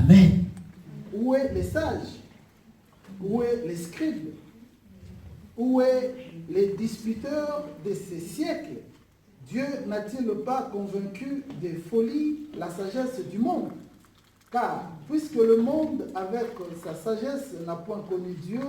Amen. Où est les sages? Où est les scribes? Où est les disputeurs de ces siècles? Dieu n'a-t-il pas convaincu de folie la sagesse du monde? Car puisque le monde avec sa sagesse n'a point connu Dieu,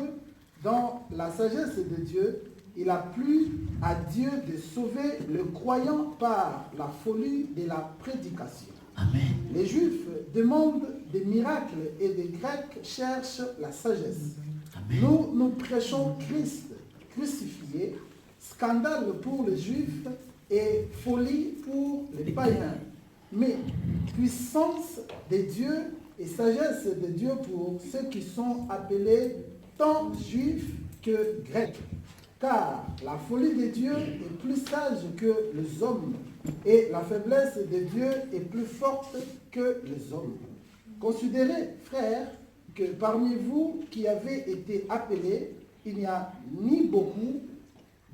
dans la sagesse de Dieu, il a plu à Dieu de sauver le croyant par la folie de la prédication. Amen. Les Juifs demandent des miracles et les Grecs cherchent la sagesse. Amen. Nous prêchons Christ crucifié, scandale pour les Juifs et folie pour les païens. Mais puissance de Dieu et sagesse de Dieu pour ceux qui sont appelés tant Juifs que Grecs. Car la folie de Dieu est plus sage que les hommes, et la faiblesse de Dieu est plus forte que les hommes. Considérez, frères, que parmi vous qui avez été appelés, il n'y a ni beaucoup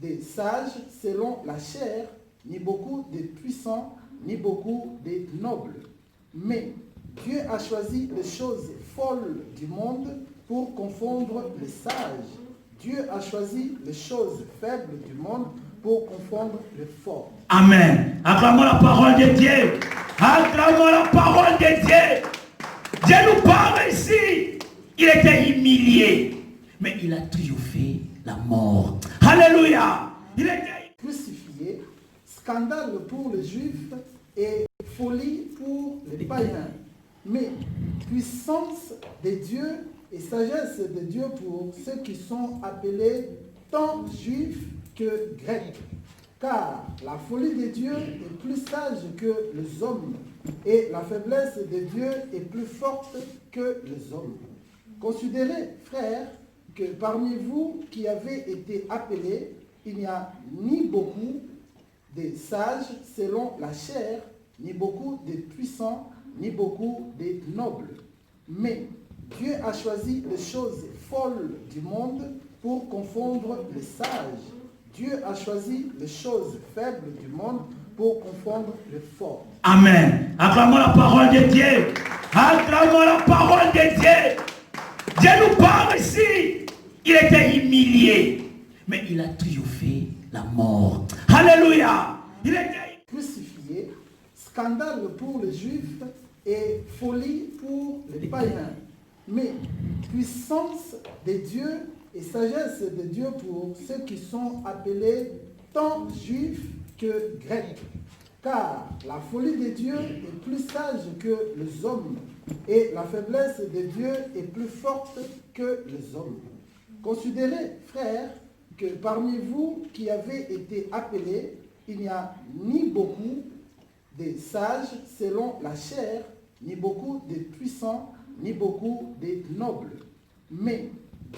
de sages selon la chair, ni beaucoup de puissants, ni beaucoup de nobles. Mais Dieu a choisi les choses folles du monde pour confondre les sages. Dieu a choisi les choses faibles du monde pour confondre les forts. Amen. Acclamons la parole de Dieu. Acclamons la parole de Dieu. Dieu nous parle ici. Il était humilié, mais il a triomphé la mort. Alléluia. Il était crucifié, scandale pour les Juifs et folie pour les païens. Mais puissance de Dieu et sagesse de Dieu pour ceux qui sont appelés tant Juifs que Grecs. Car la folie de Dieu est plus sage que les hommes, et la faiblesse de Dieu est plus forte que les hommes. Considérez, frères, que parmi vous qui avez été appelés, il n'y a ni beaucoup de sages selon la chair, ni beaucoup de puissants, ni beaucoup de nobles. Mais Dieu a choisi les choses folles du monde pour confondre les sages. Dieu a choisi les choses faibles du monde pour confondre les forts. Amen. Acclamons la parole de Dieu. Acclamons la parole de Dieu. Dieu nous parle ici. Il était humilié, mais il a triomphé la mort. Alléluia. Il était crucifié, scandale pour les Juifs et folie pour les païens. Mais puissance de Dieu et sagesse de Dieu pour ceux qui sont appelés tant Juifs que Grecs. Car la folie de Dieu est plus sage que les hommes, et la faiblesse de Dieu est plus forte que les hommes. Considérez, frères, que parmi vous qui avez été appelés, il n'y a ni beaucoup de sages selon la chair, ni beaucoup de puissants, ni beaucoup de nobles. Mais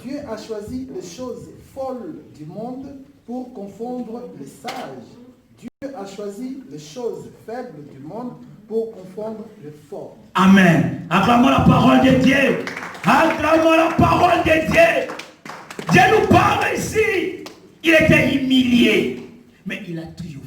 Dieu a choisi les choses folles du monde pour confondre les sages. Dieu a choisi les choses faibles du monde pour confondre les forts. Amen. Acclamons la parole de Dieu. Acclamons la parole de Dieu. Dieu nous parle ici. Il était humilié, mais il a triomphé